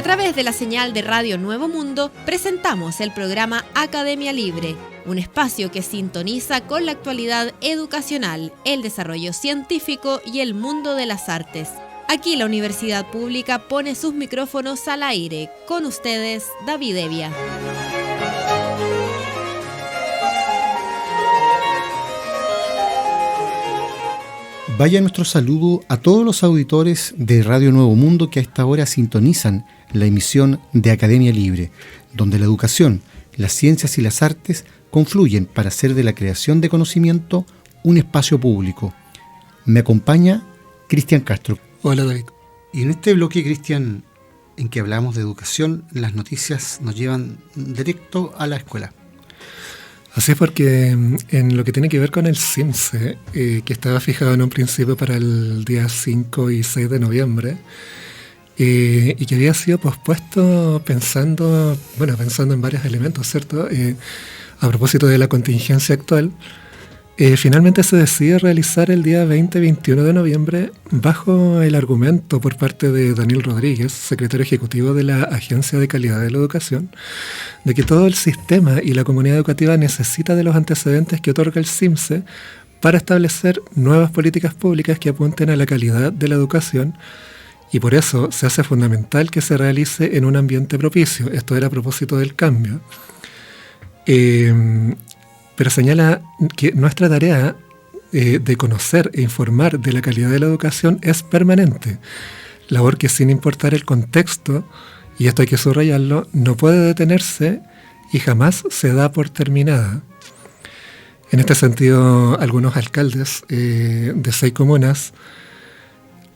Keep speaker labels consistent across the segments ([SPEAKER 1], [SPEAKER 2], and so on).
[SPEAKER 1] través de la señal de Radio Nuevo Mundo, presentamos el programa Academia Libre, un espacio que sintoniza con la actualidad educacional, el desarrollo científico y el mundo de las artes. Aquí la Universidad Pública pone sus micrófonos al aire. Con ustedes, David Evia.
[SPEAKER 2] Vaya nuestro saludo a todos los auditores de Radio Nuevo Mundo que a esta hora sintonizan la emisión de Academia Libre, donde la educación, las ciencias y las artes confluyen para hacer de la creación de conocimiento un espacio público. Me acompaña Cristian Castro.
[SPEAKER 3] Hola, David.
[SPEAKER 2] Y en este bloque, Cristian, en que hablamos de educación, las noticias nos llevan directo a la escuela.
[SPEAKER 3] Así es, porque en lo que tiene que ver con el CIMSE, que estaba fijado en un principio para el día 5 y 6 de noviembre, y que había sido pospuesto pensando en varios elementos, ¿cierto? A propósito de la contingencia actual, finalmente se decide realizar el día 20-21 de noviembre bajo el argumento por parte de Daniel Rodríguez, secretario ejecutivo de la Agencia de Calidad de la Educación, de que todo el sistema y la comunidad educativa necesita de los antecedentes que otorga el CIMSE para establecer nuevas políticas públicas que apunten a la calidad de la educación, y por eso se hace fundamental que se realice en un ambiente propicio. Esto era a propósito del cambio. Pero señala que nuestra tarea de conocer e informar de la calidad de la educación es permanente, labor que sin importar el contexto, y esto hay que subrayarlo, no puede detenerse y jamás se da por terminada. En este sentido, algunos alcaldes de 6 comunas,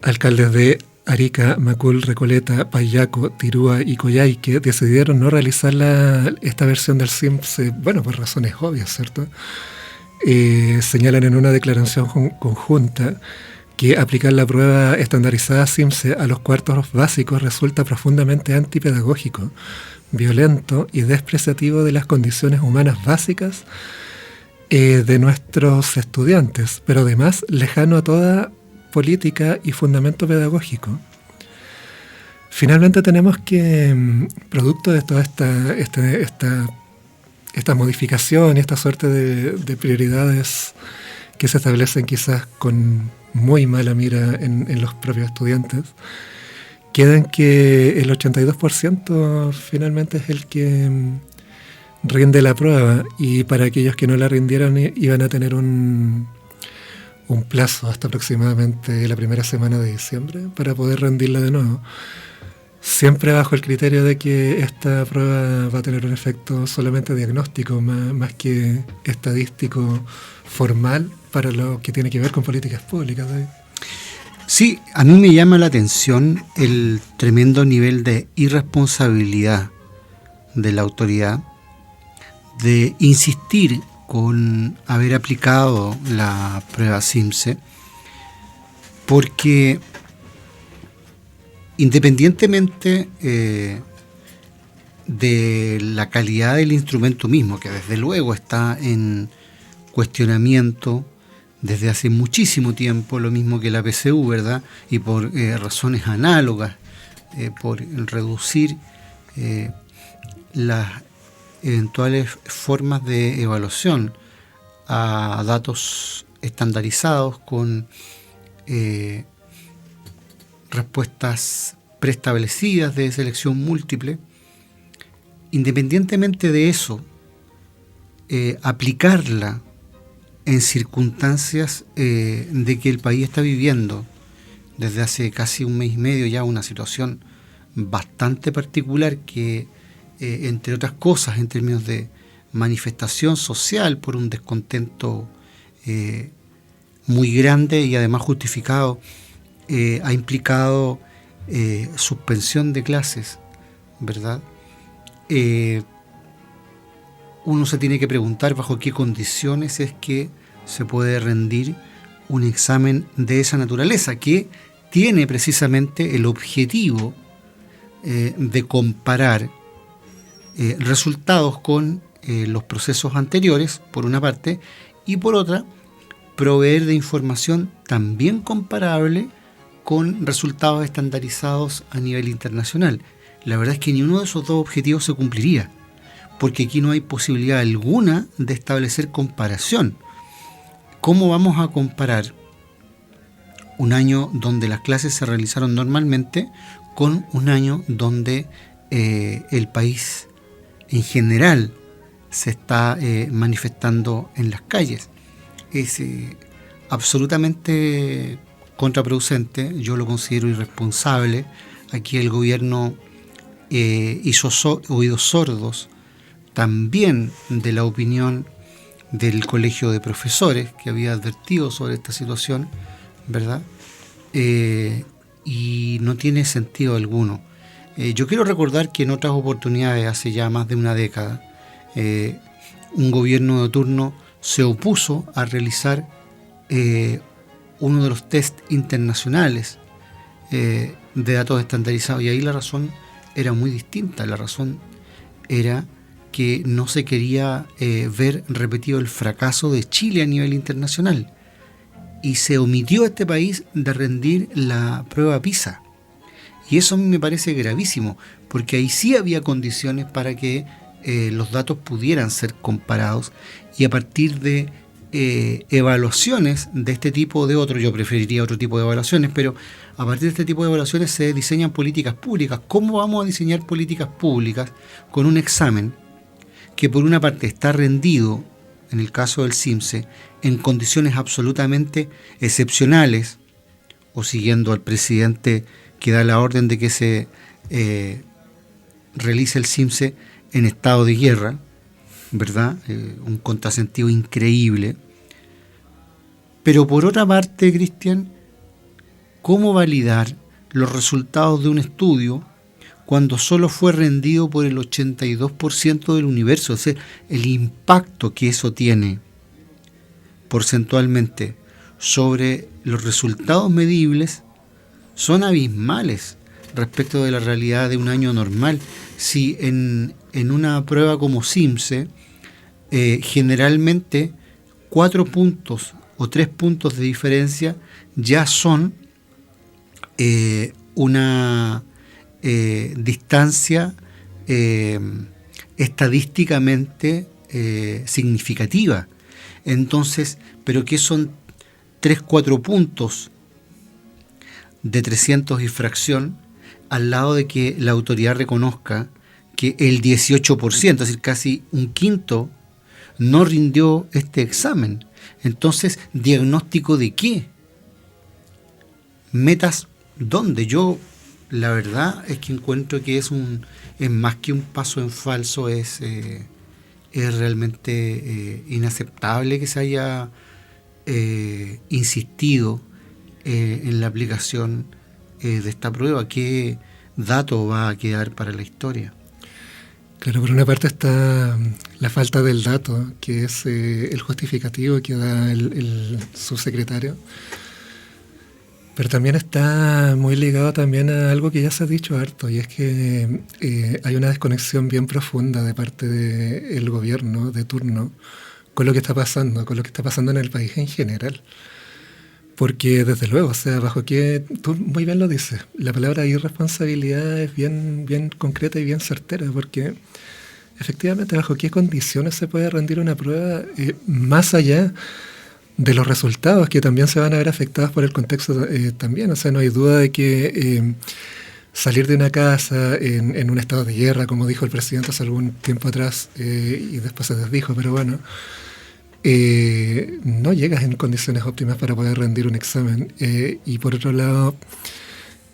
[SPEAKER 3] alcaldes de Arica, Macul, Recoleta, Payaco, Tirúa y Coyhaique, decidieron no realizar esta versión del CIMSE, por razones obvias, ¿cierto? Señalan en una declaración conjunta que aplicar la prueba estandarizada CIMSE a los cuartos básicos resulta profundamente antipedagógico, violento y despreciativo de las condiciones humanas básicas de nuestros estudiantes, pero además lejano a toda política y fundamento pedagógico. Finalmente tenemos que, producto de toda esta modificación y esta suerte de prioridades que se establecen quizás con muy mala mira en los propios estudiantes, queda en que el 82% finalmente es el que rinde la prueba, y para aquellos que no la rindieran iban a tener un plazo hasta aproximadamente la primera semana de diciembre para poder rendirla de nuevo. Siempre bajo el criterio de que esta prueba va a tener un efecto solamente diagnóstico, más que estadístico formal para lo que tiene que ver con políticas públicas, ¿sí?
[SPEAKER 2] Sí, a mí me llama la atención el tremendo nivel de irresponsabilidad de la autoridad de insistir con haber aplicado la prueba CIMSE, porque independientemente de la calidad del instrumento mismo, que desde luego está en cuestionamiento desde hace muchísimo tiempo, lo mismo que la PSU, ¿verdad? Y por razones análogas, por reducir las eventuales formas de evaluación a datos estandarizados con respuestas preestablecidas de selección múltiple. Independientemente de eso, aplicarla en circunstancias de que el país está viviendo desde hace casi un mes y medio ya una situación bastante particular que entre otras cosas, en términos de manifestación social por un descontento muy grande y además justificado, ha implicado suspensión de clases, ¿verdad? Uno se tiene que preguntar bajo qué condiciones es que se puede rendir un examen de esa naturaleza, que tiene precisamente el objetivo de comparar resultados con los procesos anteriores, por una parte, y por otra, proveer de información también comparable con resultados estandarizados a nivel internacional. la verdad es que ni uno de esos dos objetivos se cumpliría, porque aquí no hay posibilidad alguna de establecer comparación. ¿Cómo vamos a comparar un año donde las clases se realizaron normalmente con un año donde el país en general se está manifestando en las calles? Es absolutamente contraproducente, yo lo considero irresponsable. Aquí el gobierno hizo oídos sordos también de la opinión del colegio de profesores que había advertido sobre esta situación, ¿verdad? Y no tiene sentido alguno. Yo quiero recordar que en otras oportunidades, hace ya más de una década, un gobierno de turno se opuso a realizar uno de los test internacionales de datos estandarizados, y ahí la razón era muy distinta. La razón era que no se quería ver repetido el fracaso de Chile a nivel internacional, y se omitió a este país de rendir la prueba PISA. Y eso a mí me parece gravísimo, porque ahí sí había condiciones para que los datos pudieran ser comparados, y a partir de evaluaciones de este tipo o de otro, yo preferiría otro tipo de evaluaciones, pero a partir de este tipo de evaluaciones se diseñan políticas públicas. ¿Cómo vamos a diseñar políticas públicas con un examen que por una parte está rendido, en el caso del CIMSE, en condiciones absolutamente excepcionales, o siguiendo al presidente que da la orden de que se realice el CIMSE en estado de guerra, ¿verdad? Un contrasentido increíble. Pero por otra parte, Cristian, ¿cómo validar los resultados de un estudio cuando solo fue rendido por el 82% del universo? O sea, el impacto que eso tiene porcentualmente sobre los resultados medibles son abismales respecto de la realidad de un año normal. Si en una prueba como CIMSE, generalmente 4 puntos o 3 puntos de diferencia ya son una distancia estadísticamente significativa. Entonces, ¿pero qué son 3-4 puntos de 300 y fracción al lado de que la autoridad reconozca que el 18%, es decir, casi un quinto, no rindió este examen? Entonces, ¿diagnóstico de qué? ¿Metas dónde? Yo, la verdad es que encuentro que es más que un paso en falso, es realmente inaceptable que se haya insistido en la aplicación de esta prueba. ¿Qué dato va a quedar para la historia?
[SPEAKER 3] Claro, por una parte está la falta del dato, que es el justificativo que da el subsecretario, pero también está muy ligado también a algo que ya se ha dicho harto, y es que hay una desconexión bien profunda de parte del gobierno de turno con lo que está pasando en el país en general. Porque desde luego, o sea, bajo qué, tú muy bien lo dices, la palabra irresponsabilidad es bien, bien concreta y bien certera, porque efectivamente bajo qué condiciones se puede rendir una prueba, más allá de los resultados que también se van a ver afectados por el contexto también. O sea, no hay duda de que salir de una casa en un estado de guerra, como dijo el presidente hace algún tiempo atrás, y después se desdijo, pero bueno, no llegas en condiciones óptimas para poder rendir un examen. Y por otro lado,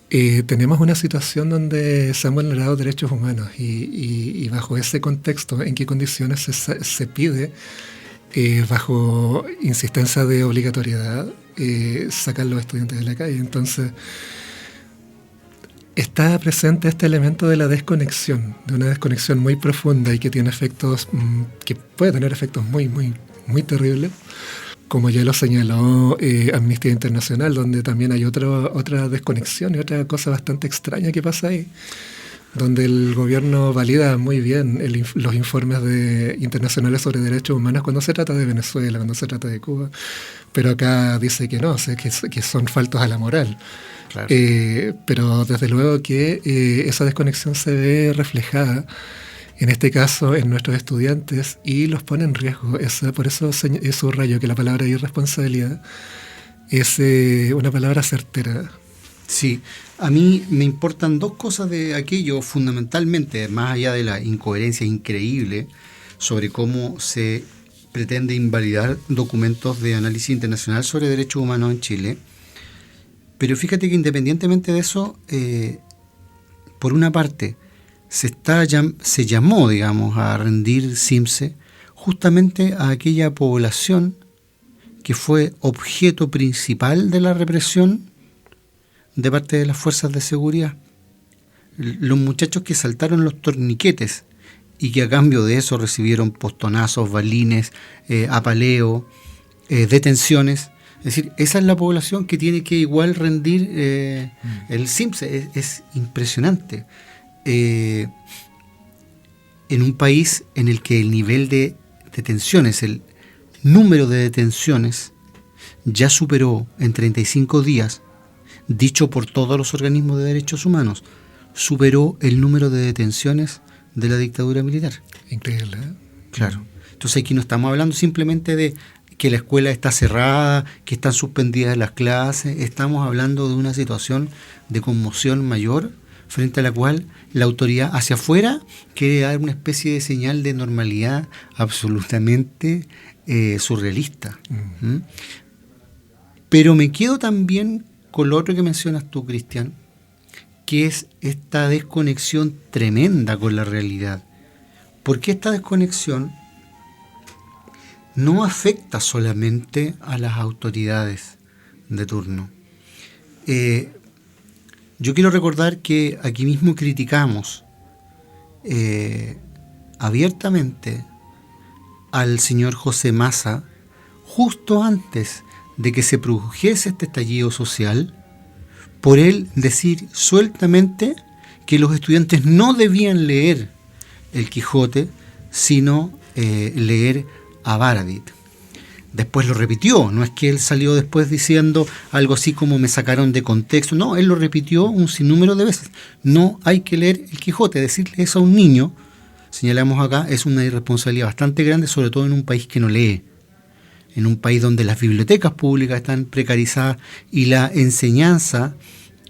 [SPEAKER 3] tenemos una situación donde se han vulnerado derechos humanos, y bajo ese contexto, ¿en qué condiciones se pide, bajo insistencia de obligatoriedad, sacar a los estudiantes de la calle? Entonces, está presente este elemento de la desconexión, de una desconexión muy profunda y que tiene efectos, que puede tener efectos muy, muy, muy terribles, como ya lo señaló Amnistía Internacional, donde también hay otra desconexión y otra cosa bastante extraña que pasa ahí, donde el gobierno valida muy bien los informes internacionales sobre derechos humanos cuando se trata de Venezuela, cuando se trata de Cuba, pero acá dice que no, o sea, que son faltos a la moral. Claro. Pero desde luego que esa desconexión se ve reflejada, en este caso, en nuestros estudiantes, y los pone en riesgo. Por eso subrayo que la palabra irresponsabilidad es una palabra certera.
[SPEAKER 2] Sí, a mí me importan dos cosas de aquello fundamentalmente, más allá de la incoherencia increíble sobre cómo se pretende invalidar documentos de análisis internacional sobre derechos humanos en Chile. Pero fíjate que independientemente de eso, por una parte, se llamó, digamos, a rendir CIMSE justamente a aquella población que fue objeto principal de la represión de parte de las fuerzas de seguridad. Los muchachos que saltaron los torniquetes y que a cambio de eso recibieron postonazos, balines, apaleo, detenciones. Es decir, esa es la población que tiene que igual rendir el CIMSE. Es impresionante. En un país en el que el nivel de detenciones, el número de detenciones, ya superó en 35 días, dicho por todos los organismos de derechos humanos, superó el número de detenciones de la dictadura militar.
[SPEAKER 3] Increíble, ¿eh?
[SPEAKER 2] Claro. Entonces aquí no estamos hablando simplemente de que la escuela está cerrada, que están suspendidas las clases, estamos hablando de una situación de conmoción mayor frente a la cual la autoridad hacia afuera quiere dar una especie de señal de normalidad absolutamente surrealista. ¿Mm? Pero me quedo también con lo otro que mencionas tú, Cristian, que es esta desconexión tremenda con la realidad. Porque esta desconexión no afecta solamente a las autoridades de turno. Yo quiero recordar que aquí mismo criticamos abiertamente al señor José Massa justo antes de que se produjese este estallido social, por él decir sueltamente que los estudiantes no debían leer el Quijote, sino leer a Baradit. Después lo repitió, no es que él salió después diciendo algo así como me sacaron de contexto, no, él lo repitió un sinnúmero de veces. No hay que leer el Quijote, decirle eso a un niño, señalamos acá, es una irresponsabilidad bastante grande, sobre todo en un país que no lee, en un país donde las bibliotecas públicas están precarizadas y la enseñanza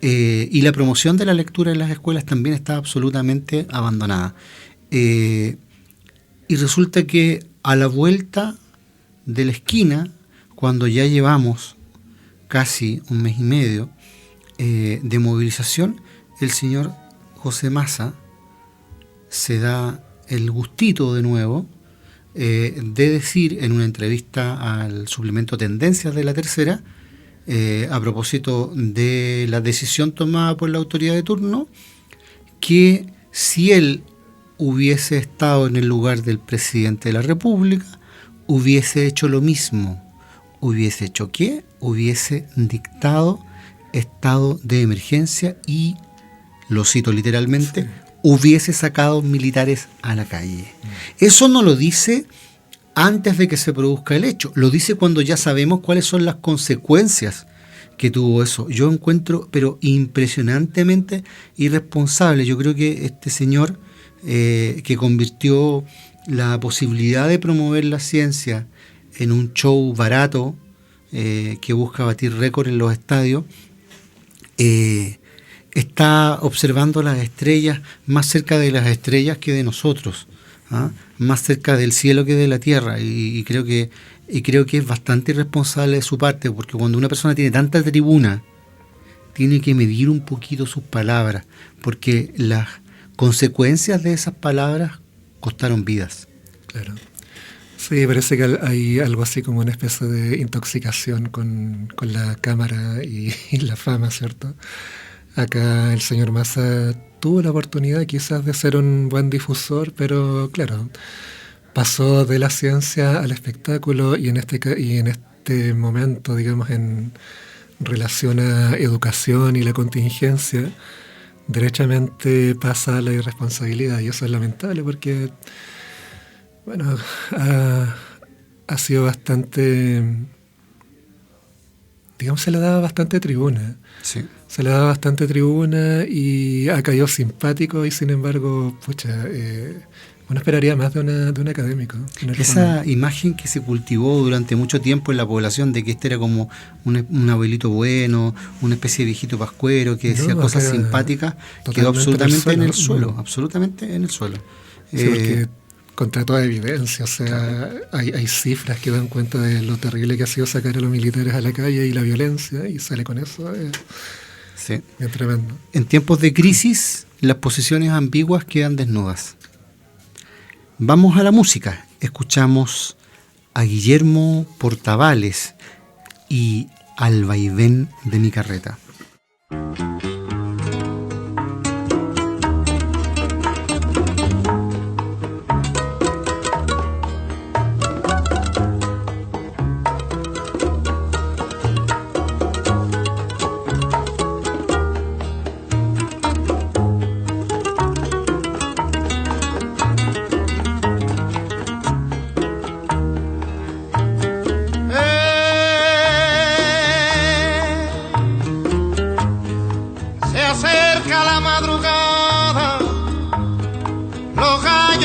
[SPEAKER 2] y la promoción de la lectura en las escuelas también está absolutamente abandonada. Y resulta que a la vuelta de la esquina, cuando ya llevamos casi un mes y medio de movilización, el señor José Massa se da el gustito de nuevo de decir en una entrevista al suplemento Tendencias de La Tercera, a propósito de la decisión tomada por la autoridad de turno, que si él hubiese estado en el lugar del presidente de la República, hubiese hecho lo mismo. ¿Hubiese hecho qué? Hubiese dictado estado de emergencia y, lo cito literalmente, sí, hubiese sacado militares a la calle. Eso no lo dice antes de que se produzca el hecho, lo dice cuando ya sabemos cuáles son las consecuencias que tuvo eso. Yo encuentro, pero impresionantemente irresponsable. Yo creo que este señor que convirtió la posibilidad de promover la ciencia en un show barato que busca batir récord en los estadios, está observando las estrellas más cerca de las estrellas que de nosotros, ¿ah? Más cerca del cielo que de la tierra, y creo que es bastante irresponsable de su parte, porque cuando una persona tiene tanta tribuna, tiene que medir un poquito sus palabras, porque las consecuencias de esas palabras costaron vidas.
[SPEAKER 3] Claro. Sí, parece que hay algo así como una especie de intoxicación con la cámara y la fama, ¿cierto? Acá el señor Massa tuvo la oportunidad quizás de ser un buen difusor, pero claro, pasó de la ciencia al espectáculo y en este momento, digamos, en relación a educación y la contingencia, derechamente pasa a la irresponsabilidad, y eso es lamentable porque, bueno, ha sido bastante, digamos, se le daba bastante tribuna.
[SPEAKER 2] Sí.
[SPEAKER 3] Se le daba bastante tribuna y ha caído simpático, y sin embargo, pucha, uno esperaría más de un académico.
[SPEAKER 2] Esa imagen que se cultivó durante mucho tiempo en la población de que este era como un abuelito bueno, una especie de viejito pascuero que decía cosas simpáticas, quedó absolutamente en el suelo, absolutamente en el suelo.
[SPEAKER 3] Sí, porque contra toda evidencia, o sea, hay cifras que dan cuenta de lo terrible que ha sido sacar a los militares a la calle y la violencia, y sale con eso.
[SPEAKER 2] Sí.
[SPEAKER 3] Es tremendo.
[SPEAKER 2] En tiempos de crisis, las posiciones ambiguas quedan desnudas. Vamos a la música. Escuchamos a Guillermo Portavales y Al vaivén de mi carreta.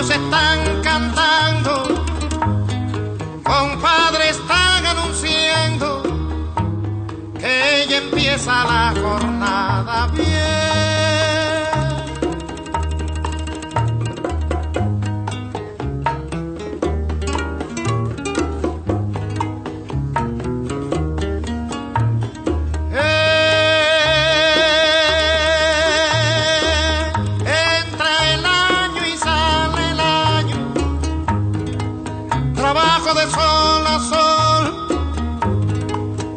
[SPEAKER 4] Están cantando, compadre, están anunciando que ya empieza la jornada bien. De sol a sol,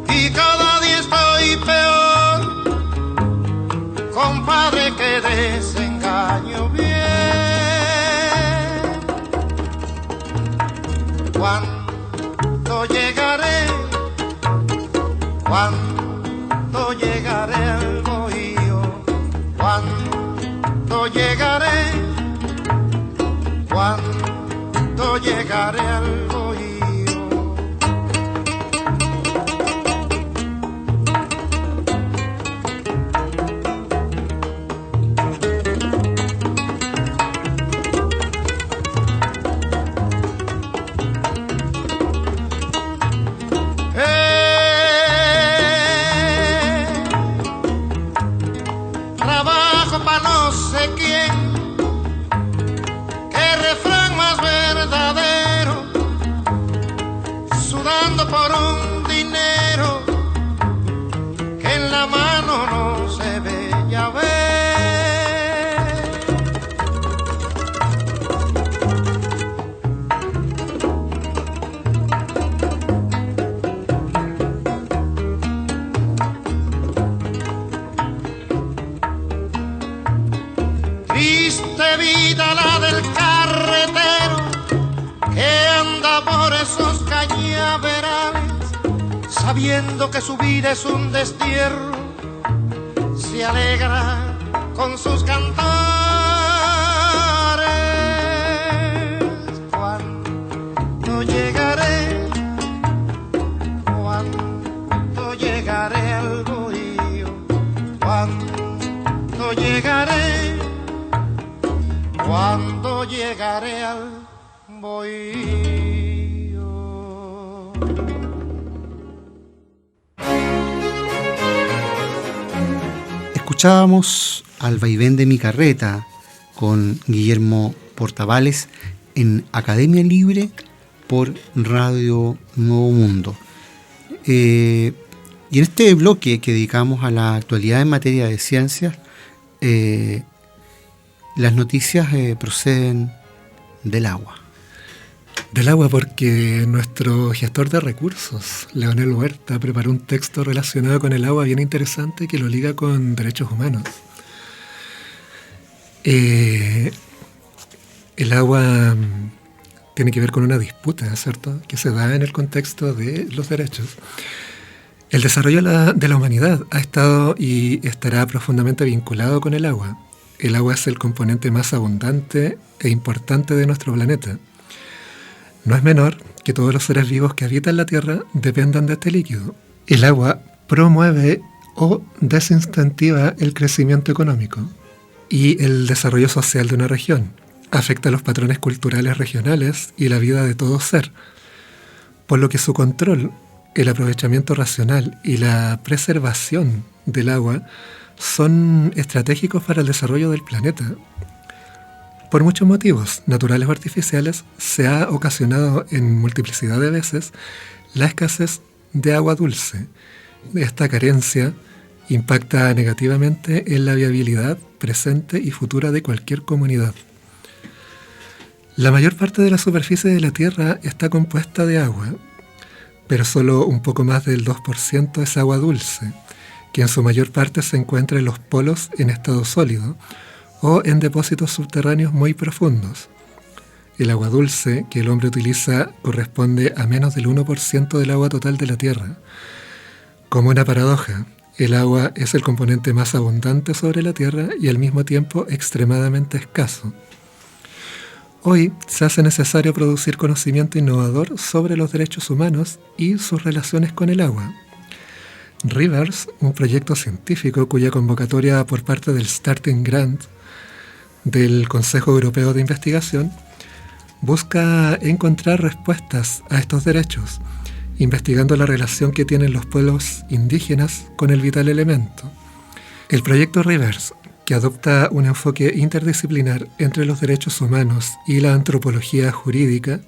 [SPEAKER 4] y cada día estoy peor, compadre, que desengaño bien. ¿Cuándo llegaré? ¿Cuándo llegaré al bohío? ¿Cuándo llegaré? ¿Cuándo llegaré al bohío? Trabajo pa' no sé quién, qué refrán más verdadero, sudando por un dinero que en la mano no se ve, ya ve. Triste vida la del carretero que anda por esos cañaverales, sabiendo que su vida es un destierro, se alegra con sus cantares. ¿Cuándo llegaré? ¿Cuándo llegaré al bohío? ¿Cuándo llegaré? ¿Cuándo llegaré al bohío?
[SPEAKER 2] Escuchábamos Al vaivén de mi carreta con Guillermo Portavales en Academia Libre por Radio Nuevo Mundo. Y en este bloque que dedicamos a la actualidad en materia de ciencias, las noticias proceden del agua.
[SPEAKER 3] Del agua, porque nuestro gestor de recursos, Leonel Huerta, preparó un texto relacionado con el agua bien interesante que lo liga con derechos humanos. El agua tiene que ver con una disputa, ¿cierto?, que se da en el contexto de los derechos. El desarrollo de la humanidad ha estado y estará profundamente vinculado con el agua. El agua es el componente más abundante e importante de nuestro planeta. No es menor que todos los seres vivos que habitan la Tierra dependan de este líquido. El agua promueve o desincentiva el crecimiento económico y el desarrollo social de una región. Afecta los patrones culturales regionales y la vida de todo ser, por lo que su control, el aprovechamiento racional y la preservación del agua son estratégicos para el desarrollo del planeta. Por muchos motivos, naturales o artificiales, se ha ocasionado en multiplicidad de veces la escasez de agua dulce. Esta carencia impacta negativamente en la viabilidad presente y futura de cualquier comunidad. La mayor parte de la superficie de la Tierra está compuesta de agua, pero solo un poco más del 2% es agua dulce, que en su mayor parte se encuentra en los polos en estado sólido o en depósitos subterráneos muy profundos. El agua dulce que el hombre utiliza corresponde a menos del 1% del agua total de la Tierra. Como una paradoja, el agua es el componente más abundante sobre la Tierra y al mismo tiempo extremadamente escaso. Hoy se hace necesario producir conocimiento innovador sobre los derechos humanos y sus relaciones con el agua. Rivers, un proyecto científico cuya convocatoria por parte del Starting Grant del Consejo Europeo de Investigación busca encontrar respuestas a estos derechos, investigando la relación que tienen los pueblos indígenas con el vital elemento. El proyecto Rivers, que adopta un enfoque interdisciplinar entre los derechos humanos y la antropología jurídica,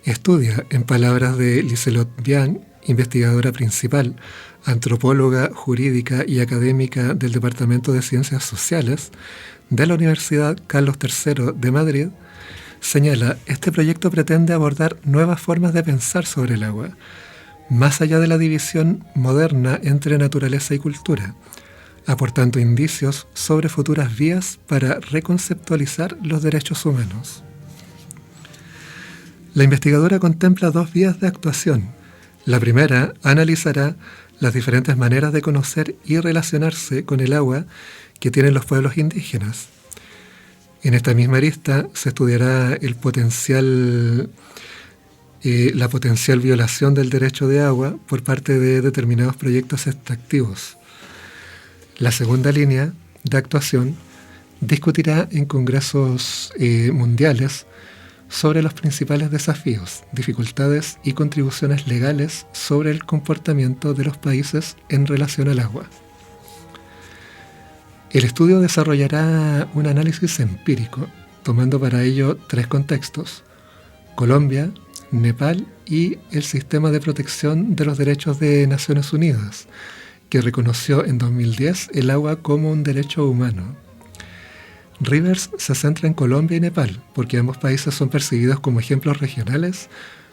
[SPEAKER 3] estudia, en palabras de Liselott Bian, investigadora principal, antropóloga jurídica y académica del Departamento de Ciencias Sociales de la Universidad Carlos III de Madrid, señala: este proyecto pretende abordar nuevas formas de pensar sobre el agua, más allá de la división moderna entre naturaleza y cultura, aportando indicios sobre futuras vías para reconceptualizar los derechos humanos. La investigadora contempla dos vías de actuación. La primera analizará las diferentes maneras de conocer y relacionarse con el agua que tienen los pueblos indígenas. En esta misma arista se estudiará la potencial violación del derecho de agua por parte de determinados proyectos extractivos. La segunda línea de actuación discutirá en congresos mundiales sobre los principales desafíos, dificultades y contribuciones legales sobre el comportamiento de los países en relación al agua. El estudio desarrollará un análisis empírico, tomando para ello tres contextos: Colombia, Nepal y el Sistema de Protección de los Derechos de Naciones Unidas, que reconoció en 2010 el agua como un derecho humano. Rivers se centra en Colombia y Nepal, porque ambos países son percibidos como ejemplos regionales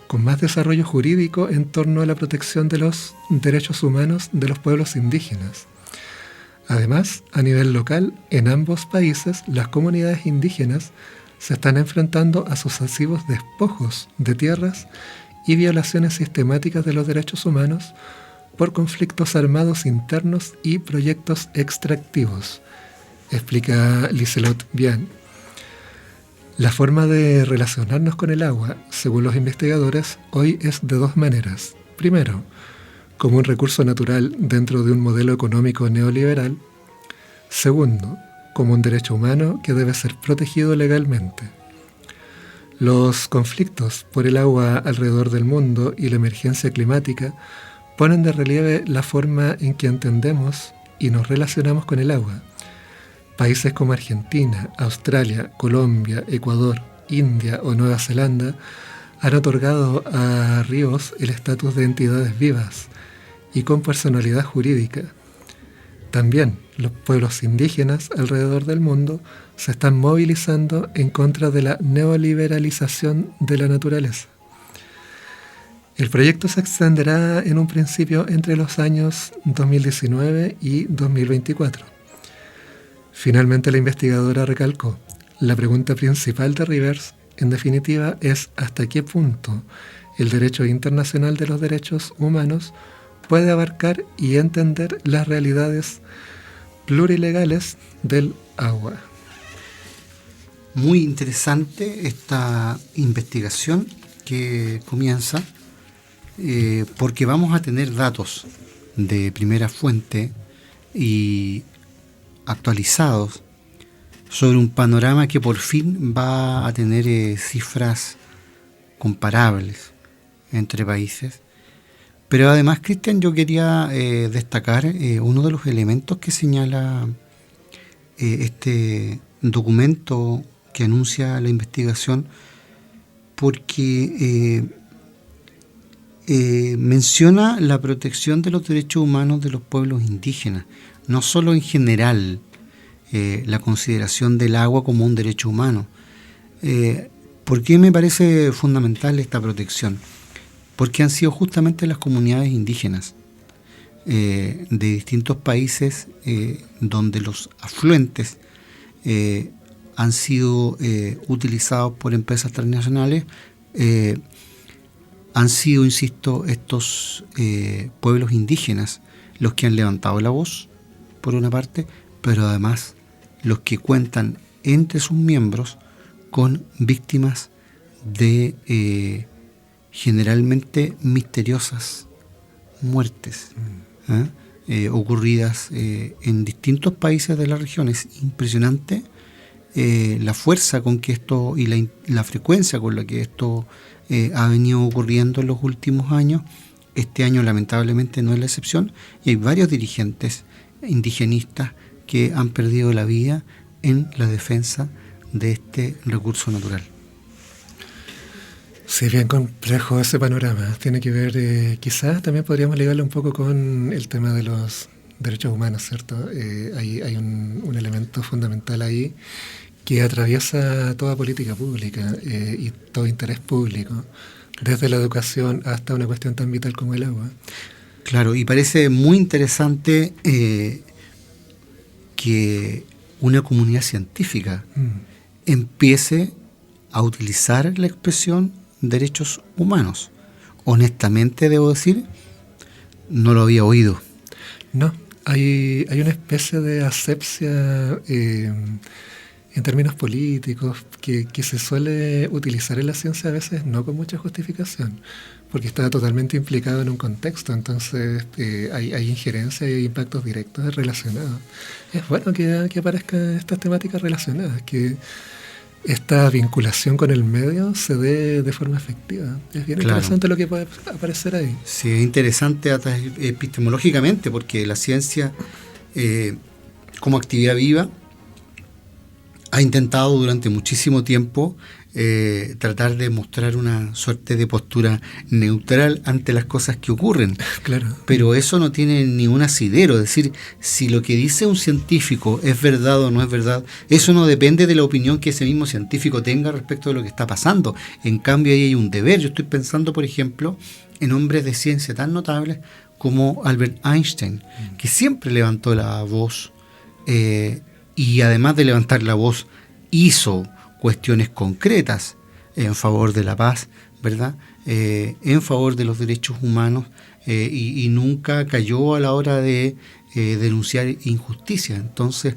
[SPEAKER 3] con más desarrollo jurídico en torno a la protección de los derechos humanos de los pueblos indígenas. Además, a nivel local, en ambos países, las comunidades indígenas se están enfrentando a sucesivos despojos de tierras y violaciones sistemáticas de los derechos humanos por conflictos armados internos y proyectos extractivos, explica Liselott Bian. La forma de relacionarnos con el agua, según los investigadores, hoy es de dos maneras. Primero, como un recurso natural dentro de un modelo económico neoliberal. Segundo, como un derecho humano que debe ser protegido legalmente. Los conflictos por el agua alrededor del mundo y la emergencia climática ponen de relieve la forma en que entendemos y nos relacionamos con el agua. Países como Argentina, Australia, Colombia, Ecuador, India o Nueva Zelanda han otorgado a ríos el estatus de entidades vivas y con personalidad jurídica. También los pueblos indígenas alrededor del mundo se están movilizando en contra de la neoliberalización de la naturaleza. El proyecto se extenderá en un principio entre los años 2019 y 2024. Finalmente, la investigadora recalcó: la pregunta principal de Rivers, en definitiva, es hasta qué punto el derecho internacional de los derechos humanos puede abarcar y entender las realidades plurilegales del agua.
[SPEAKER 2] Muy interesante esta investigación que comienza, porque vamos a tener datos de primera fuente y actualizados sobre un panorama que por fin va a tener cifras comparables entre países. Pero además, Cristian, yo quería destacar uno de los elementos que señala este documento que anuncia la investigación, porque menciona la protección de los derechos humanos de los pueblos indígenas, no solo en general la consideración del agua como un derecho humano. ¿Por qué me parece fundamental esta protección? Porque han sido justamente las comunidades indígenas de distintos países donde los afluentes han sido utilizados por empresas transnacionales, han sido, insisto, estos pueblos indígenas los que han levantado la voz, por una parte, pero además los que cuentan entre sus miembros con víctimas de generalmente misteriosas muertes ocurridas en distintos países de la región. Es impresionante la fuerza con que esto y la frecuencia con la que esto ha venido ocurriendo en los últimos años. Este año lamentablemente no es la excepción, y hay varios dirigentes indigenistas que han perdido la vida en la defensa de este recurso natural.
[SPEAKER 3] Sí, bien complejo ese panorama. Tiene que ver, quizás también podríamos ligarlo un poco con el tema de los derechos humanos, ¿cierto? Hay un elemento fundamental ahí que atraviesa toda política pública y todo interés público, desde la educación hasta una cuestión tan vital como el agua.
[SPEAKER 2] Claro, y parece muy interesante que una comunidad científica empiece a utilizar la expresión derechos humanos. Honestamente, debo decir, no lo había oído.
[SPEAKER 3] No, hay una especie de asepsia en términos políticos que se suele utilizar en la ciencia a veces no con mucha justificación, porque está totalmente implicado en un contexto, entonces hay injerencia y hay impactos directos relacionados. Es bueno que aparezcan estas temáticas relacionadas, que esta vinculación con el medio se dé de forma efectiva. Es bien interesante lo que puede aparecer ahí.
[SPEAKER 2] Sí, es interesante epistemológicamente, porque la ciencia como actividad viva ha intentado durante muchísimo tiempo tratar de mostrar una suerte de postura neutral ante las cosas que ocurren.
[SPEAKER 3] Claro.
[SPEAKER 2] Pero eso no tiene ni un asidero. Es decir, si lo que dice un científico es verdad o no es verdad, eso no depende de la opinión que ese mismo científico tenga respecto de lo que está pasando. En cambio, ahí hay un deber. Yo estoy pensando, por ejemplo, en hombres de ciencia tan notables como Albert Einstein, que siempre levantó la voz y además de levantar la voz, hizo cuestiones concretas en favor de la paz, ¿verdad? En favor de los derechos humanos y nunca cayó a la hora de denunciar injusticia. Entonces,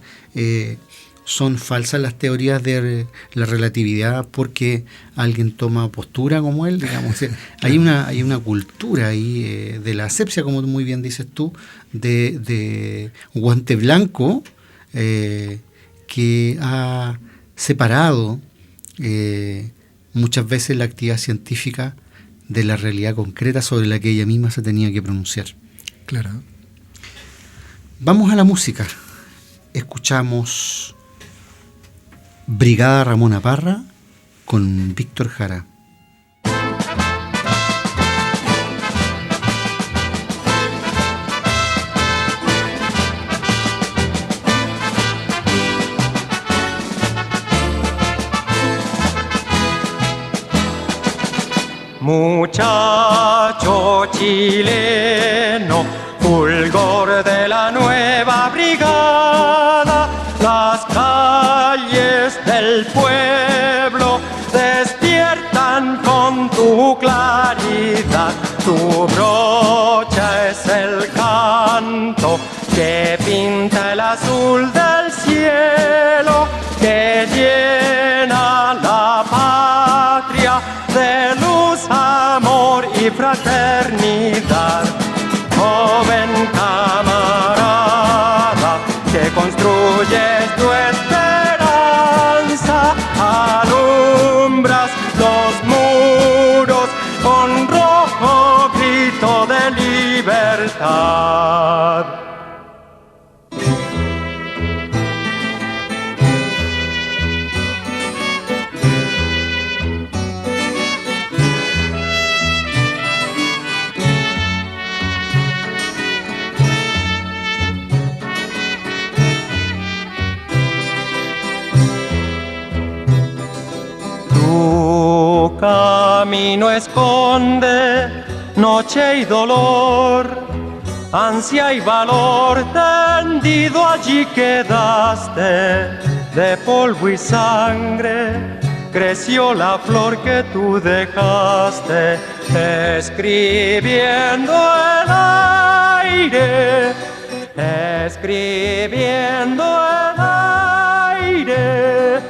[SPEAKER 2] son falsas las teorías de la relatividad porque alguien toma postura como él, digamos. Hay una cultura ahí de la asepsia, como muy bien dices tú, de guante blanco, que ha separado muchas veces la actividad científica de la realidad concreta sobre la que ella misma se tenía que pronunciar.
[SPEAKER 3] Claro.
[SPEAKER 2] Vamos a la música. Escuchamos Brigada Ramona Parra con Víctor Jara.
[SPEAKER 5] Muchacho chileno, fulgor de la nueva brigada, las calles del pueblo despiertan con tu claridad. Tu brocha es el canto que pinta el azul del cielo, que llena la patria de luz, amor y fraternidad. Joven camarada, que construyes tu esperanza, alumbras los muros con rojo grito de libertad. Tu camino esconde noche y dolor, ansia y valor, tendido allí quedaste. De polvo y sangre creció la flor que tú dejaste, escribiendo el aire, escribiendo el aire.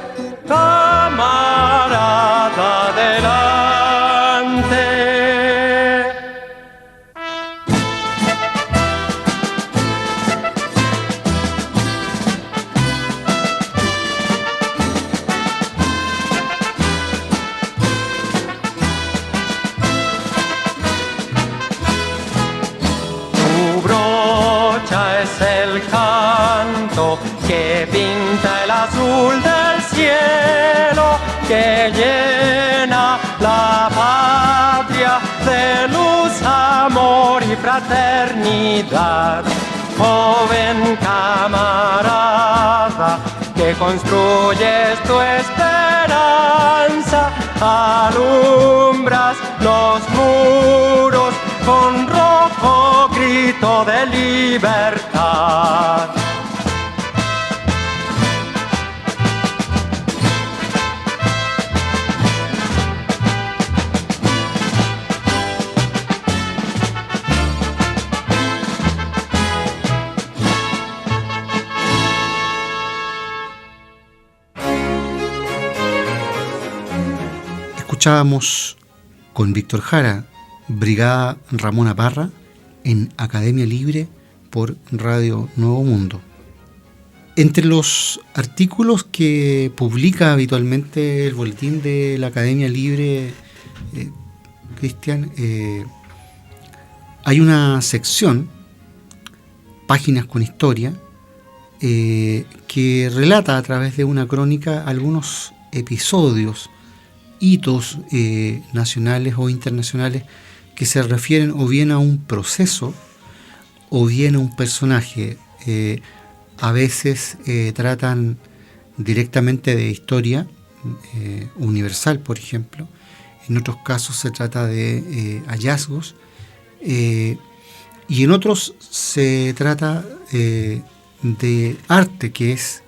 [SPEAKER 5] Camarada, adelante. Tu brocha es el canto que pinta el azul del cielo, que llena la patria de luz, amor y fraternidad. Joven camarada, que construyes tu esperanza, alumbras los muros con rojo grito de libertad.
[SPEAKER 2] Escuchábamos con Víctor Jara, Brigada Ramona Parra, en Academia Libre por Radio Nuevo Mundo. Entre los artículos que publica habitualmente el boletín de la Academia Libre, Cristian, hay una sección, Páginas con Historia, que relata a través de una crónica algunos episodios, hitos nacionales o internacionales que se refieren o bien a un proceso o bien a un personaje. A veces tratan directamente de historia universal, por ejemplo. En otros casos se trata de hallazgos y en otros se trata de arte, que es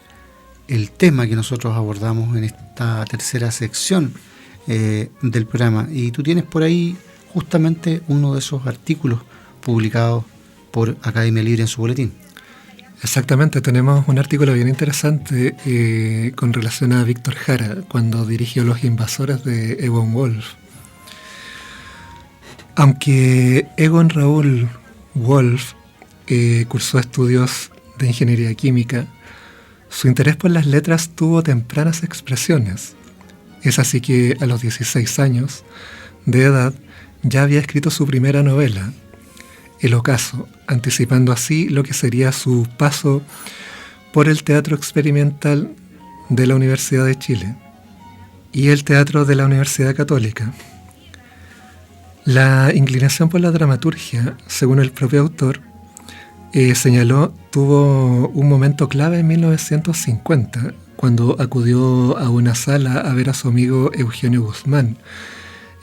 [SPEAKER 2] el tema que nosotros abordamos en esta tercera sección del programa. Y tú tienes por ahí justamente uno de esos artículos publicados por Academia Libre en su boletín.
[SPEAKER 3] Exactamente, tenemos un artículo bien interesante con relación a Víctor Jara, cuando dirigió Los Invasores de Egon Wolff. Aunque Egon Raoul Wolff cursó estudios de ingeniería química, su interés por las letras tuvo tempranas expresiones. Es así que a los 16 años de edad ya había escrito su primera novela, El Ocaso, anticipando así lo que sería su paso por el teatro experimental de la Universidad de Chile y el teatro de la Universidad Católica. La inclinación por la dramaturgia, según el propio autor, señaló, tuvo un momento clave en 1950, cuando acudió a una sala a ver a su amigo Eugenio Guzmán,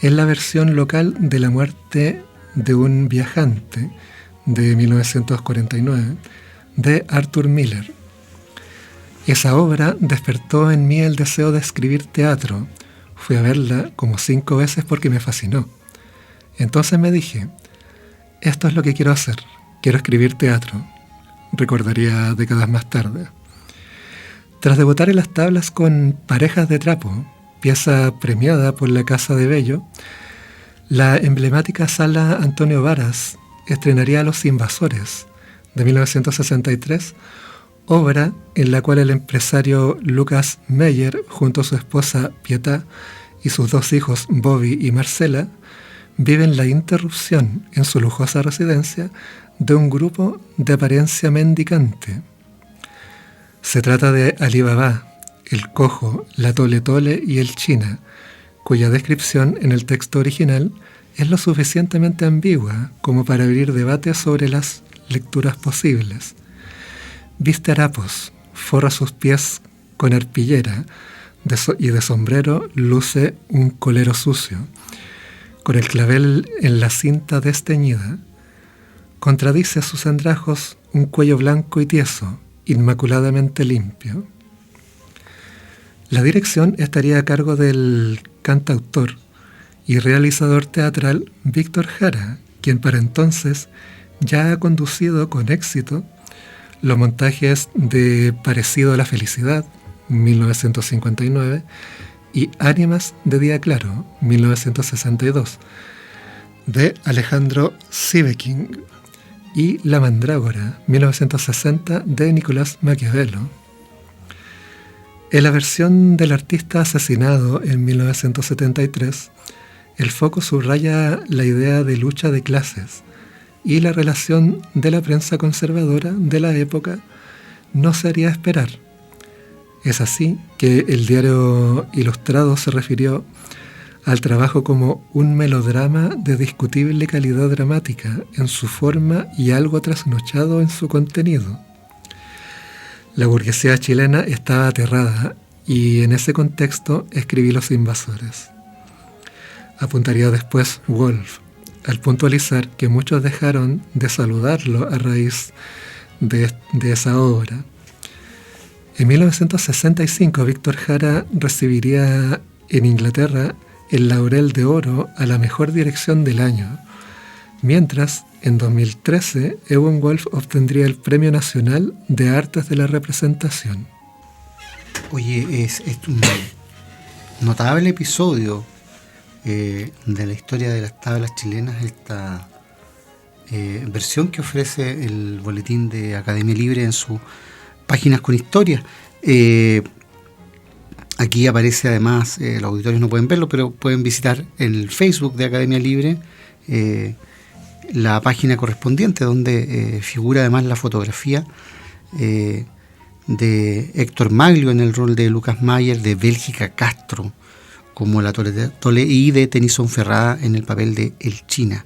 [SPEAKER 3] en la versión local de La muerte de un viajante, de 1949, de Arthur Miller. Esa obra despertó en mí el deseo de escribir teatro. Fui a verla como 5 veces porque me fascinó. Entonces me dije, esto es lo que quiero hacer, quiero escribir teatro, recordaría décadas más tarde. Tras debutar en las tablas con Parejas de Trapo, pieza premiada por la Casa de Bello, la emblemática Sala Antonio Varas estrenaría Los Invasores, de 1963, obra en la cual el empresario Lucas Meyer, junto a su esposa Pietà y sus 2 hijos Bobby y Marcela, viven la interrupción en su lujosa residencia de un grupo de apariencia mendicante. Se trata de Ali Baba, el cojo, la tole tole y el china, cuya descripción en el texto original es lo suficientemente ambigua como para abrir debates sobre las lecturas posibles. Viste harapos, forra sus pies con arpillera y de sombrero luce un colero sucio, con el clavel en la cinta desteñida. Contradice a sus andrajos un cuello blanco y tieso, inmaculadamente limpio. La dirección estaría a cargo del cantautor y realizador teatral Víctor Jara, quien para entonces ya ha conducido con éxito los montajes de Parecido a la Felicidad, 1959, y Ánimas de Día Claro, 1962, de Alejandro Sieveking, y La Mandrágora, 1960, de Nicolás Maquiavelo. En la versión del artista asesinado en 1973, el foco subraya la idea de lucha de clases y la relación de la prensa conservadora de la época no se haría esperar. Es así que el diario Ilustrado se refirió al trabajo como un melodrama de discutible calidad dramática en su forma y algo trasnochado en su contenido. La burguesía chilena estaba aterrada y en ese contexto escribí Los Invasores. Apuntaría después Woolf, al puntualizar que muchos dejaron de saludarlo a raíz de esa obra. En 1965 Víctor Jara recibiría en Inglaterra el Laurel de Oro a la mejor dirección del año, mientras en 2013 Ewan Wolf obtendría el Premio Nacional de Artes de la Representación.
[SPEAKER 2] Oye, es un notable episodio de la historia de las tablas chilenas, esta versión que ofrece el Boletín de Academia Libre en sus páginas con historia. Aquí aparece además, los auditores no pueden verlo, pero pueden visitar el Facebook de Academia Libre, la página correspondiente, donde figura además la fotografía de Héctor Maglio en el rol de Lucas Mayer, de Bélgica Castro como la Tole y de Tennyson Ferrada en el papel de El China,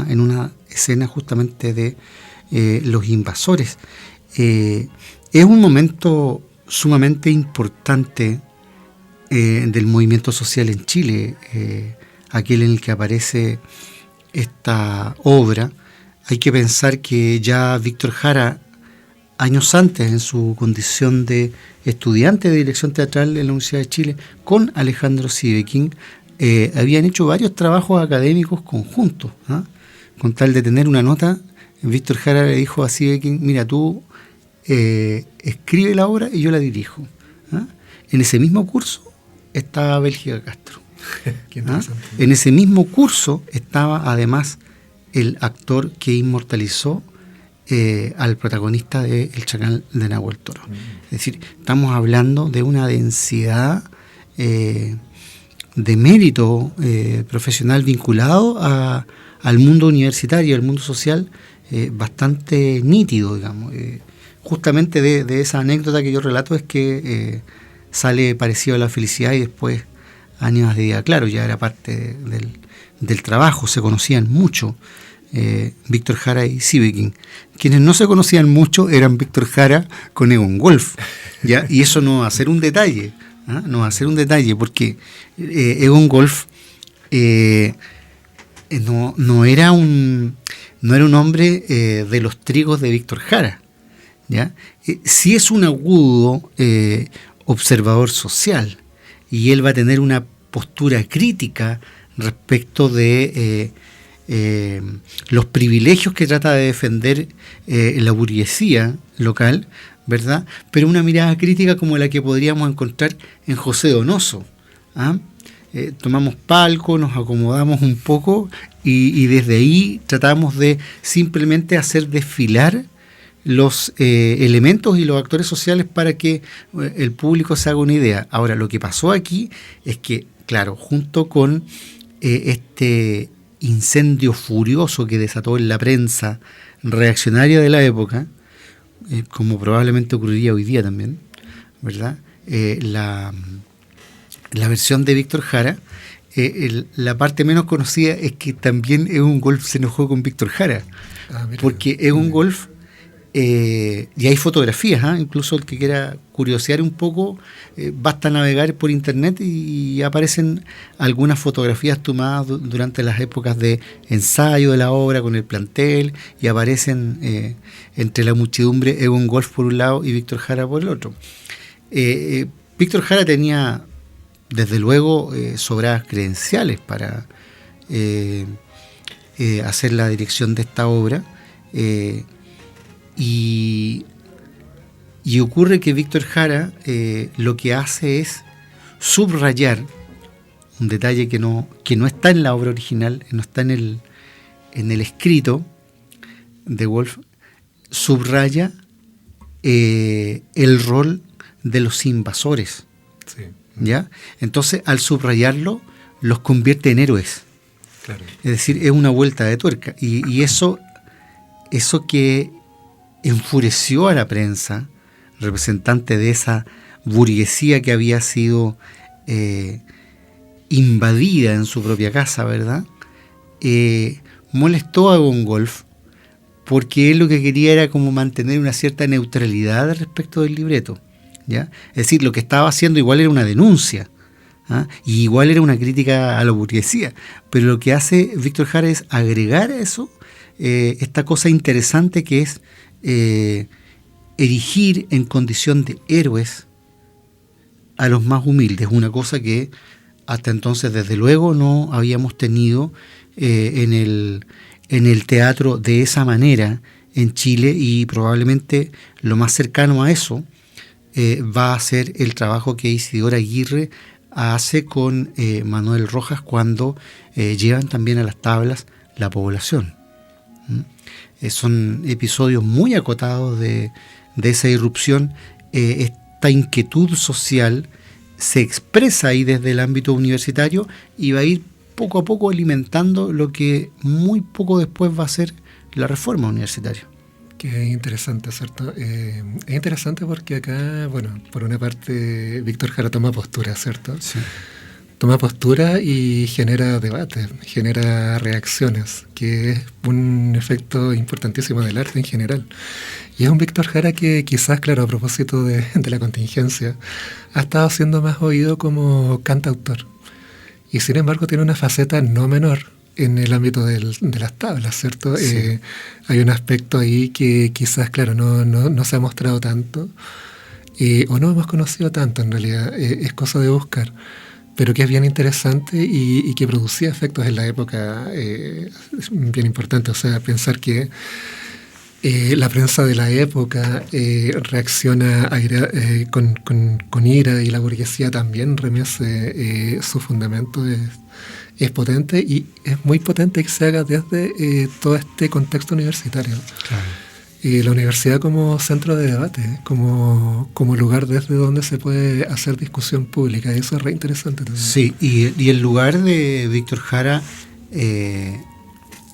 [SPEAKER 2] en una escena justamente de Los Invasores. Es un momento sumamente importante del movimiento social en Chile, aquel en el que aparece esta obra. Hay que pensar que ya Víctor Jara, años antes, en su condición de estudiante de dirección teatral en la Universidad de Chile, con Alejandro Sieveking, habían hecho varios trabajos académicos conjuntos, con tal de tener una nota. Víctor Jara le dijo a Sieveking: mira, tú escribe la obra y yo la dirijo. En ese mismo curso estaba Bélgica Castro. En ese mismo curso estaba además el actor que inmortalizó al protagonista de El Chacal de Nahuel Toro. Es decir, estamos hablando de una densidad de mérito profesional vinculado al mundo universitario, al mundo social, bastante nítido, digamos. Justamente de esa anécdota que yo relato es que sale Parecido a la Felicidad y después Ánimas de Día Claro, ya era parte del trabajo, se conocían mucho Víctor Jara y Sieveking. Quienes no se conocían mucho eran Víctor Jara con Ewan Wolf, ¿ya? Y eso no va a ser un detalle, no va a ser un detalle, porque Ewan Wolf no era un hombre de los trigos de Víctor Jara, ¿ya? Sí es un agudo observador social, y él va a tener una postura crítica respecto de los privilegios que trata de defender la burguesía local, ¿verdad? Pero una mirada crítica como la que podríamos encontrar en José Donoso. ¿Ah? Tomamos palco, nos acomodamos un poco y desde ahí tratamos de simplemente hacer desfilar los elementos y los actores sociales para que el público se haga una idea. Ahora, lo que pasó aquí es que, claro, junto con este incendio furioso que desató en la prensa reaccionaria de la época, como probablemente ocurriría hoy día también, ¿verdad? La versión de Víctor Jara, la parte menos conocida es que también Egon Golf se enojó con Víctor Jara, porque Egon Golf, y hay fotografías, incluso el que quiera curiosear un poco, basta navegar por internet y aparecen algunas fotografías tomadas durante las épocas de ensayo de la obra con el plantel, y aparecen entre la muchedumbre Egon Golf por un lado y Víctor Jara por el otro. Víctor Jara tenía desde luego sobradas credenciales para hacer la dirección de esta obra, y ocurre que Víctor Jara lo que hace es subrayar un detalle que no está en la obra original, no está en el escrito de Wolf. Subraya el rol de los invasores.
[SPEAKER 3] Sí.
[SPEAKER 2] ¿Ya? Entonces, al subrayarlo, los convierte en héroes.
[SPEAKER 3] Claro.
[SPEAKER 2] Es decir, es una vuelta de tuerca. Y eso que enfureció a la prensa, representante de esa burguesía que había sido invadida en su propia casa, ¿verdad? Molestó a Egon Golf, porque él lo que quería era como mantener una cierta neutralidad respecto del libreto, ¿ya? Es decir, lo que estaba haciendo igual era una denuncia, y igual era una crítica a la burguesía, pero lo que hace Víctor Jara es agregar a eso esta cosa interesante que es erigir en condición de héroes a los más humildes, una cosa que hasta entonces desde luego no habíamos tenido en el teatro de esa manera en Chile, y probablemente lo más cercano a eso va a ser el trabajo que Isidora Aguirre hace con Manuel Rojas cuando llevan también a las tablas La Población. Son episodios muy acotados de esa irrupción. Esta inquietud social se expresa ahí desde el ámbito universitario y va a ir poco a poco alimentando lo que muy poco después va a ser la reforma universitaria.
[SPEAKER 3] Qué interesante, ¿cierto? Es interesante porque acá, bueno, por una parte Víctor Jara toma postura, ¿cierto?
[SPEAKER 2] Sí.
[SPEAKER 3] Toma postura y genera debate, genera reacciones, que es un efecto importantísimo del arte en general. Y es un Víctor Jara que quizás, claro, a propósito de la contingencia, ha estado siendo más oído como cantautor. Y sin embargo tiene una faceta no menor en el ámbito de las tablas, ¿cierto?
[SPEAKER 2] Sí.
[SPEAKER 3] Hay un aspecto ahí que quizás, claro, no se ha mostrado tanto, o no hemos conocido tanto en realidad, es cosa de buscar, pero que es bien interesante y que producía efectos en la época bien importantes. O sea, pensar que la prensa de la época reacciona con ira, y la burguesía también remece su fundamento. Es potente, y es muy potente que se haga desde todo este contexto universitario.
[SPEAKER 2] Claro.
[SPEAKER 3] La universidad como centro de debate, como lugar desde donde se puede hacer discusión pública, y eso es re interesante también.
[SPEAKER 2] Sí, y el lugar de Víctor Jara en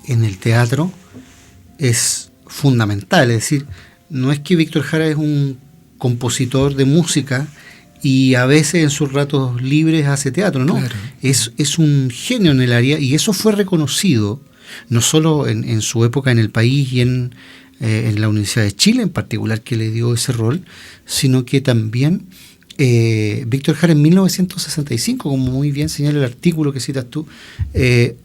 [SPEAKER 2] el teatro es fundamental. Es decir, no es que Víctor Jara es un compositor de música y a veces en sus ratos libres hace teatro, ¿no?
[SPEAKER 3] Claro.
[SPEAKER 2] Es un genio en el área, y eso fue reconocido no solo en su época en el país y en la Universidad de Chile en particular, que le dio ese rol, sino que también Víctor Jara en 1965, como muy bien señala el artículo que citas tú,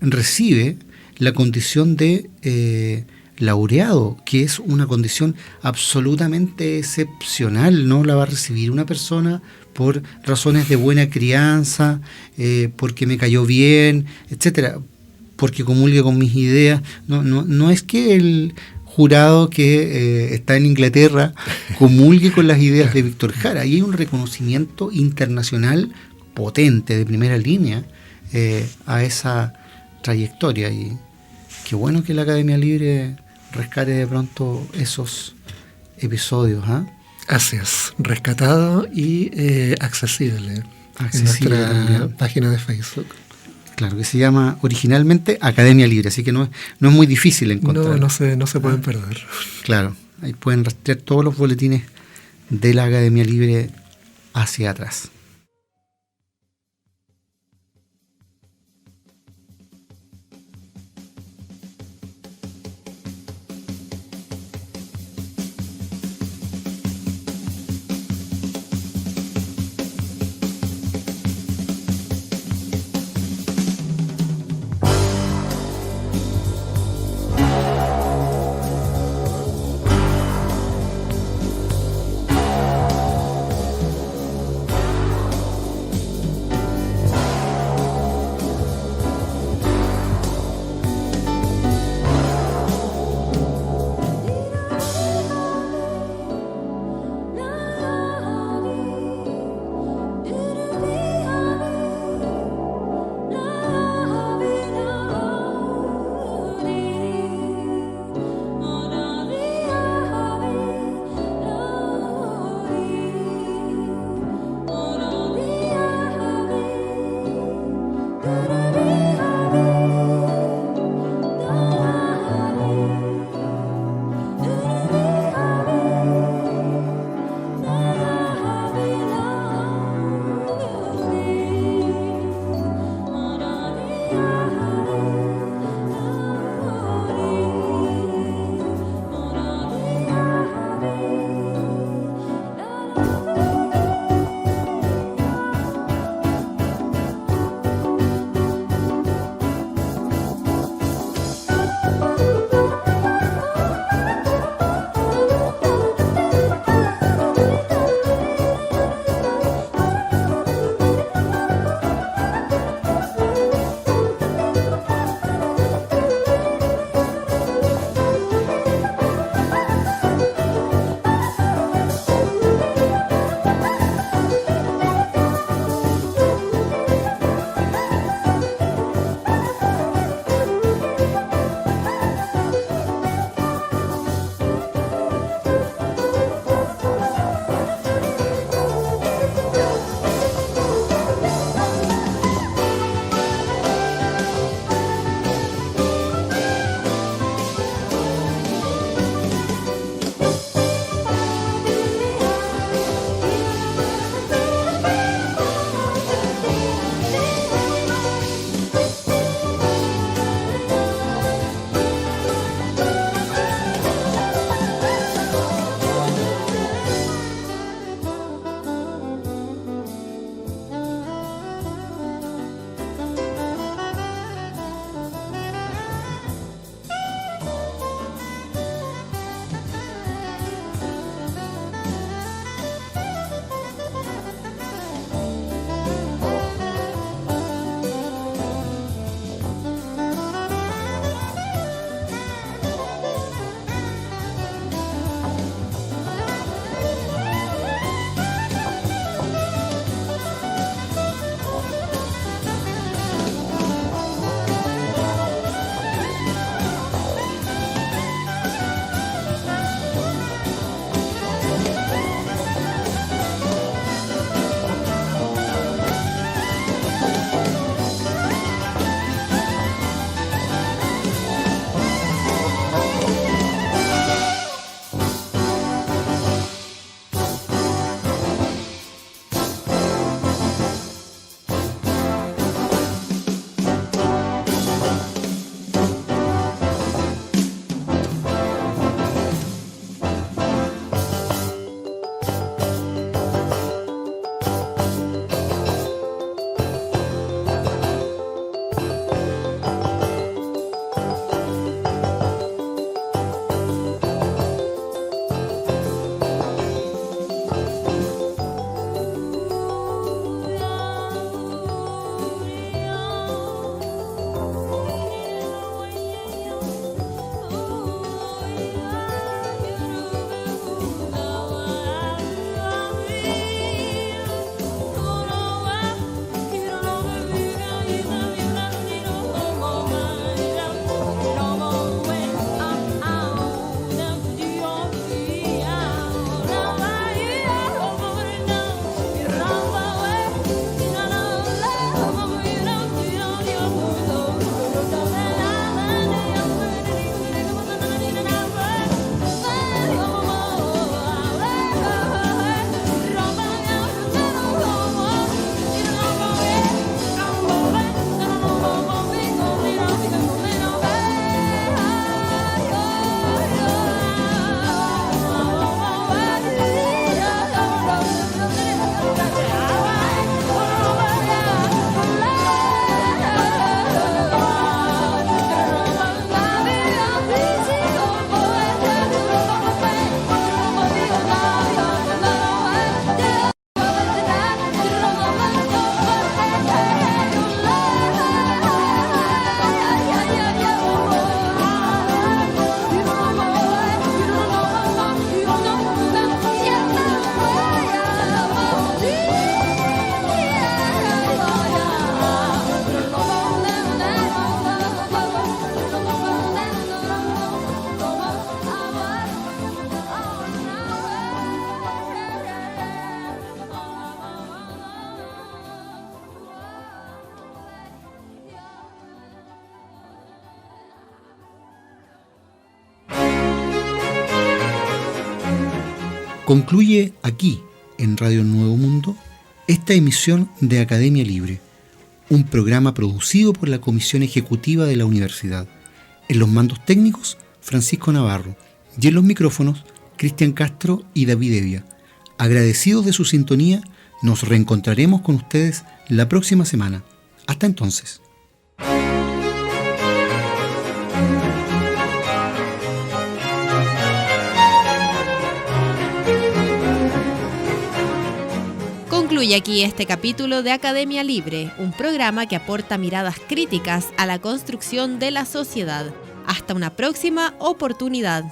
[SPEAKER 2] recibe la condición de laureado, que es una condición absolutamente excepcional. No la va a recibir una persona por razones de buena crianza, porque me cayó bien, etcétera. porque comulgue con mis ideas. No es que el jurado que está en Inglaterra comulgue con las ideas de Víctor Jara. Ahí hay un reconocimiento internacional potente, de primera línea, a esa trayectoria. Y qué bueno que la Academia Libre rescate de pronto esos episodios.
[SPEAKER 3] Así es, rescatado y accesible en nuestra
[SPEAKER 2] también.
[SPEAKER 3] página de Facebook.
[SPEAKER 2] Claro, que se llama originalmente Academia Libre, así que no es muy difícil encontrar.
[SPEAKER 3] No se pueden perder.
[SPEAKER 2] Claro, ahí pueden rastrear todos los boletines de la Academia Libre hacia atrás. Concluye aquí, en Radio Nuevo Mundo, esta emisión de Academia Libre, un programa producido por la Comisión Ejecutiva de la Universidad. En los mandos técnicos, Francisco Navarro, y en los micrófonos, Cristian Castro y David Evia. Agradecidos de su sintonía, nos reencontraremos con ustedes la próxima semana. Hasta entonces.
[SPEAKER 1] Concluye aquí este capítulo de Academia Libre, un programa que aporta miradas críticas a la construcción de la sociedad. Hasta una próxima oportunidad.